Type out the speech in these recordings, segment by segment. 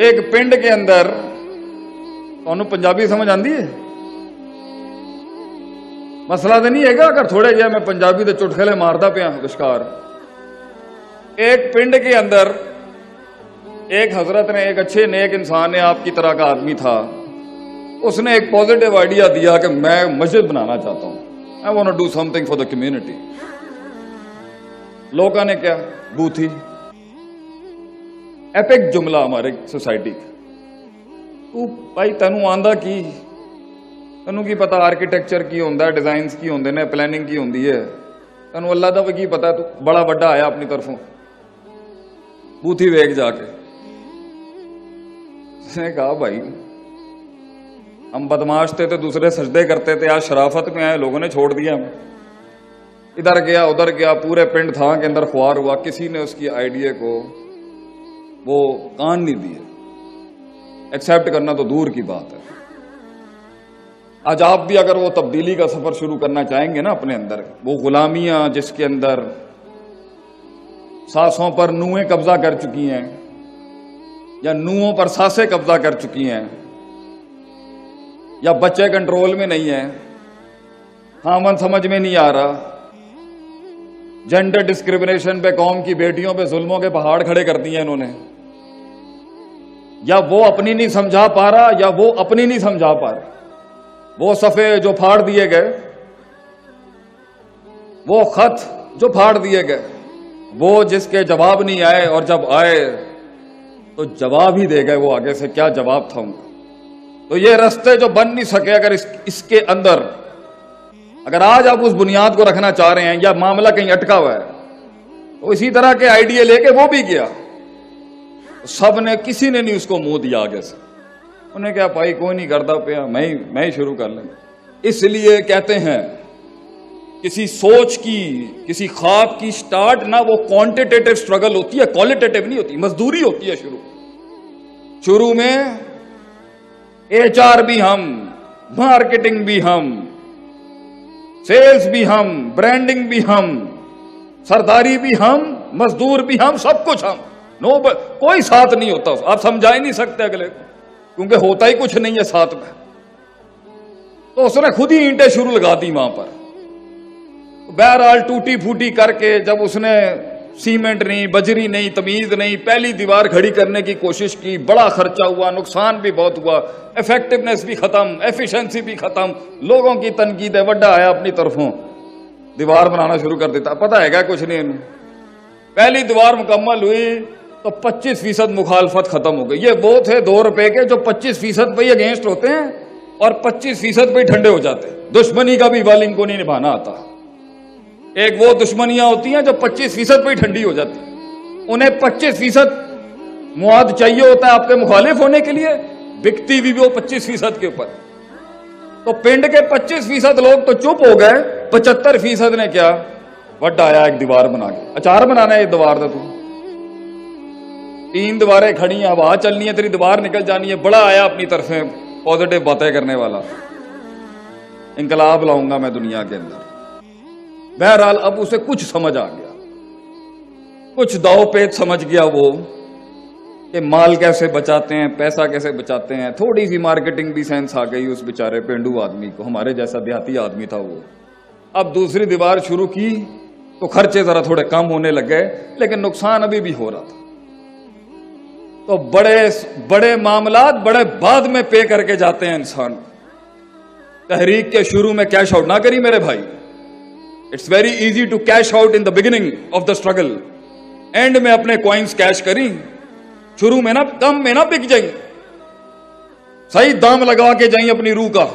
एक पिंड के अंदर ਤੁਹਾਨੂੰ ਪੰਜਾਬੀ ਸਮਝ ਆਂਦੀ ਹੈ? ਮਸਲਾ ਤਾਂ ਨਹੀਂ ਹੈਗਾ ਅਗਰ ਥੋੜੇ ਜਿਹਾ ਮੈਂ ਪੰਜਾਬੀ ਦੇ ਚੁਟਕਲੇ ਮਾਰਦਾ ਪਿਆ ਵਿਚਕਾਰ। एक पिंड के अंदर एक हजरत ने, एक अच्छे नेक इंसान ने, आपकी तरह का आदमी था, उसने एक पॉजिटिव आइडिया दिया कि मैं मस्जिद बनाना चाहता हूं, I want to do something for the community. लोगों ने क्या बूथी एपिक जुमला हमारे सोसाइटी का, तू भाई तेनू आंदा की, तेनू की पता आर्कीटैक्चर की होंदा, डिजाइनस की होंदे ने, प्लानिंग की होंदी है, तेनू अल्लाह दा भी की पता, तू बड़ा बड़ा आया अपनी तरफों। बूथी वेग जाके उसने कहा भाई हम बदमाश थे तो दूसरे सजदे करते थे, आज शराफत में आए, लोगों ने छोड़ दिया हमें। इधर गया उधर गया, पूरे पिंड था के अंदर खुआर हुआ, किसी ने उसकी आइडिया को वो कान नहीं दिए, एक्सेप्ट करना तो दूर की बात है। आज आप भी अगर वो तब्दीली का सफर शुरू करना चाहेंगे ना अपने अंदर, वो गुलामियां जिसके अंदर सासों पर नूहें कब्जा कर चुकी हैं या नूहों पर सासें कब्जा कर चुकी हैं या बच्चे कंट्रोल में नहीं है, खामन समझ में नहीं आ रहा, जेंडर डिस्क्रिमिनेशन पे, कौम की बेटियों पे जुल्मों के पहाड़ खड़े कर दिए इन्होंने, या वो अपनी नहीं समझा पा रहा या वो अपनी नहीं समझा पा रहा, वो सफ़े जो फाड़ दिए गए, वो खत जो फाड़ दिए गए, वो जिसके जवाब नहीं आए और जब आए तो जवाब ही दे गए वो आगे से, क्या जवाब था उनका। तो ये रास्ते जो बन नहीं सके, अगर इसके अंदर अगर आज आप उस बुनियाद को रखना चाह रहे हैं या मामला कहीं अटका हुआ है, तो इसी तरह के आइडिया लेके वो भी गया, तो सब ने, किसी ने नहीं उसको मुंह दिया आगे से, उन्हें क्या भाई कोई नहीं करता पिया, मैं ही शुरू कर लेंगे। इसलिए कहते हैं किसी सोच की, किसी ख्वाब की स्टार्ट ना वो क्वांटिटेटिव स्ट्रगल होती है, क्वालिटेटिव नहीं होती, मजदूरी होती है। शुरू में एचआर भी हम, मार्केटिंग भी हम, सेल्स भी हम, ब्रांडिंग भी हम, सरदारी भी हम, मजदूर भी हम, सब कुछ हम, कोई साथ नहीं होता। आप समझा ही नहीं सकते अगले को, क्योंकि होता ही कुछ नहीं है साथ में। तो उसने खुद ही ईंटें शुरू लगा दी वहां पर। बहरहाल टूटी फूटी करके जब उसने सीमेंट नहीं, बजरी नहीं, तमीज नहीं, पहली दीवार खड़ी करने की कोशिश की, बड़ा खर्चा हुआ, नुकसान भी बहुत हुआ, इफेक्टिवनेस भी खत्म, एफिशिएंसी भी खत्म, लोगों की तनकीद है, वड्डा आया अपनी तरफों, दीवार बनाना शुरू कर देता। पता है क्या कुछ नहीं, पहली दीवार मुकम्मल हुई तो 25% मुखालफत खत्म हो गई। ये वो थे 2 रुपए के जो 25% पे अगेंस्ट होते हैं और 25% पे ठंडे हो जाते हैं। दुश्मनी का भी वाल इनको नहीं निभाना आता। एक वो दुश्मनियां होती हैं जो 25% पे ठंडी हो जाती, उन्हें 25% मुआद चाहिए होता है आपके मुखालिफ होने के लिए, बिकती भी वो 25% के ऊपर। तो पिंड के 25% लोग तो चुप हो गए, 75% ने क्या वड्डा आया, एक दीवार बना के, अचार बनाना है, एक दीवार था, तू 3 दीवारें खड़ी हैं, हवा चलनी है, तेरी दीवार निकल जानी है, बड़ा आया अपनी तरफे पॉजिटिव बातें करने वाला, इंकलाब लाऊंगा मैं दुनिया के अंदर। बहरहाल अब उसे कुछ समझ आ गया, कुछ दाव पेच समझ गया वो कि माल कैसे बचाते हैं, पैसा कैसे बचाते हैं। थोड़ी सी मार्केटिंग भी सेंस आ गई उस बेचारे पेंडू आदमी को, हमारे जैसा देहाती आदमी था वो। अब दूसरी दीवार शुरू की तो खर्चे जरा थोड़े कम होने लग गए, लेकिन नुकसान अभी भी हो रहा था। तो बड़े मामलात बड़े बाद में पे करके जाते हैं इंसान। तहरीक के शुरू में कैश आउट ना करी मेरे भाई। It's very easy to cash out in the beginning of the struggle, end में अपने कॉइन्स कैश करी, शुरू में ना कम में ना बिक जाई, सही दाम लगा के जाई अपनी रूह का।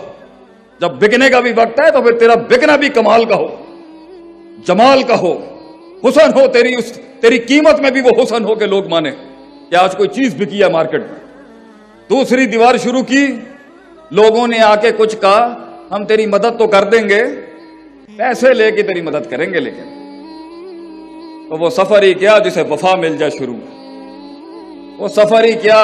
जब बिकने का भी वक्त है तो फिर तेरा बिकना भी कमाल का हो, जमाल का हो, हुसन हो, तेरी कीमत में भी वो हुसन हो के लोग माने कि आज कोई चीज बिकी है मार्केट में। दूसरी दीवार शुरू की, लोगों ने आके कुछ कहा, हम तेरी मदद तो कर देंगे, पैसे लेके तेरी मदद करेंगे, लेकिन तो वो सफर ही क्या जिसे वफा मिल जाए शुरू में, वो सफर ही क्या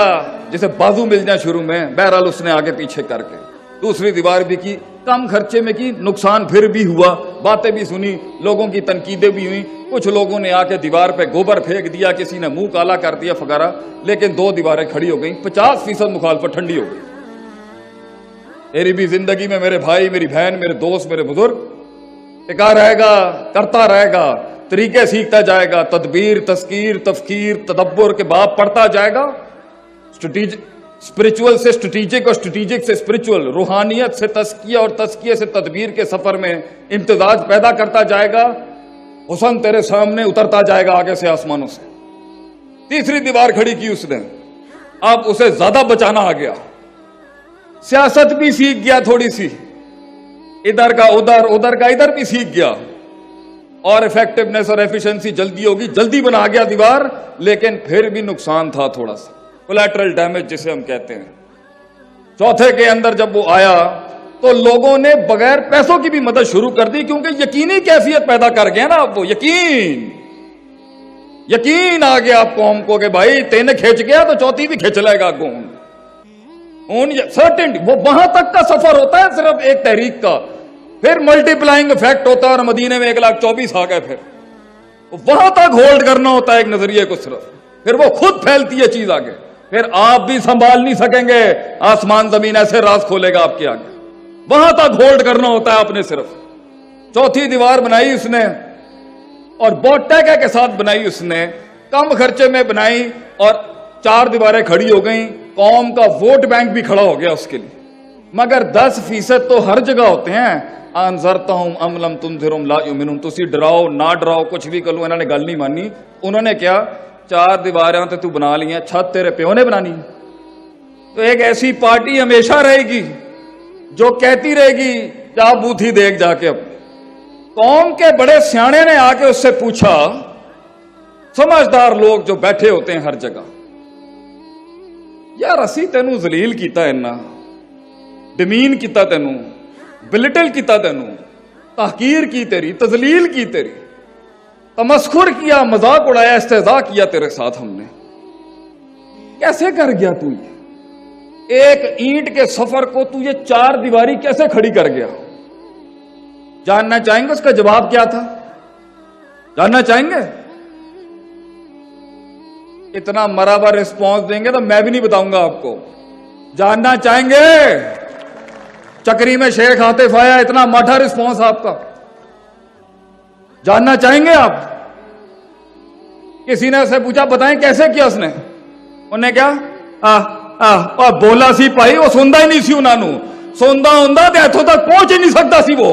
जिसे बाजू मिल जाए शुरू में। बहरहाल उसने आगे पीछे करके दूसरी दीवार भी की, कम खर्चे में की, नुकसान फिर भी हुआ, बातें भी सुनी, लोगों की तनकीदें भी हुई, कुछ लोगों ने आके दीवार पे गोबर फेंक दिया, किसी ने मुंह काला कर दिया वगैरह, लेकिन 2 दीवारें खड़ी हो गई, 50% मुखालफत ठंडी हो गई। मेरी भी जिंदगी में मेरे भाई, मेरी बहन, मेरे दोस्त, मेरे बुजुर्ग टिका रहेगा, करता रहेगा, तरीके सीखता जाएगा, तदबीर, तस्कीर, तफकीर, तदब्बर के बाब पढ़ता जाएगा, स्पिरिचुअल से स्ट्रेटेजिक और स्ट्रेटेजिक से स्पिरिचुअल, रूहानियत से तस्किया और तस्किये से तदबीर के सफर में इम्तिजाज पैदा करता जाएगा, हुस्न तेरे सामने उतरता जाएगा आगे से आसमानों से। तीसरी दीवार खड़ी की उसने, अब उसे ज्यादा बचाना आ गया, सियासत भी सीख गया, थोड़ी सी इधर का उधर, उधर का इधर भी सीख गया, और इफेक्टिवनेस और एफिशिएंसी जल्दी होगी, जल्दी बना गया दीवार, लेकिन फिर भी नुकसान था थोड़ा सा, कोलैटरल डैमेज जिसे हम कहते हैं। चौथे के अंदर जब वो आया तो लोगों ने बगैर पैसों की भी मदद शुरू कर दी, क्योंकि यकीनी कैफियत पैदा कर गया ना, अब वो यकीन आ गया आप कौम को कि भाई तेने खींच गया तो चौथी भी खींच लेगा कौन। सर्टेनिटी, वो वहां तक का सफर होता है सिर्फ एक तहरीक का, फिर मल्टीप्लाइंग इफेक्ट होता है, और मदीने में 1,24,000 आ गए, फिर वहां तक होल्ड करना होता है एक नजरिए को सिर्फ, फिर वो खुद फैलती है चीज आगे, फिर आप भी संभाल नहीं सकेंगे, आसमान जमीन ऐसे राज खोलेगा आपके आगे, वहां तक होल्ड करना होता है आपने सिर्फ। चौथी दीवार बनाई उसने, और बहुत टैके के साथ बनाई उसने, कम खर्चे में बनाई, और 4 दीवारें खड़ी हो गई, कौम का वोट बैंक भी खड़ा हो गया उसके लिए। मगर 10% तो हर जगह होते हैं, अनज़रतहुम अम लम तुनज़िरहुम ला युमिनून, तुसी डराओ ना डराओ कुछ भी कर लो, इन्होंने गल नहीं मानी। उन्होंने क्या, 4 दीवारें तो तू बना ली हैं, छत तेरे प्यो ने बनानी। तो एक ऐसी पार्टी हमेशा रहेगी जो कहती रहेगी क्या बूथी देख जाके। अब कौम के बड़े सियाने ने आके उससे पूछा, समझदार लोग जो बैठे होते हैं हर जगह, यार असी तेनू जलील कीता इन्ना, डिमीन कीता तेनू, बिलिटल कीता तेनू, तहकीर की तेरी, तजलील की तेरी, तमस्खुर किया, मजाक उड़ाया, इस्तेज़ा किया तेरे साथ हमने, कैसे कर गया तू ये? एक ईंट के सफर को तू ये 4 दीवारी कैसे खड़ी कर गया? जानना चाहेंगे उसका जवाब क्या था? जानना चाहेंगे? इतना मराबा रिस्पॉन्स देंगे तो मैं भी नहीं बताऊंगा आपको। जानना चाहेंगे? चक्री में शेख आतिफ आया, इतना माठा रिस्पॉन्स आपका, जानना चाहेंगे आप? किसी ने उससे पूछा बताएं कैसे किया उसने, उन्हें क्या बोला सी भाई, वो सुनता ही नहीं सी, उन्होंने सुनता होंदा तो इथों तक पहुंच ही नहीं सकता सी वो,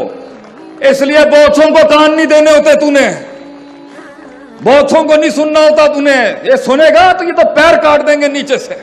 इसलिए बहुतों को कान नहीं देने होते तूने, बहुतों को नहीं सुनना होता तूने, ये सुनेगा तो ये तो पैर काट देंगे नीचे से।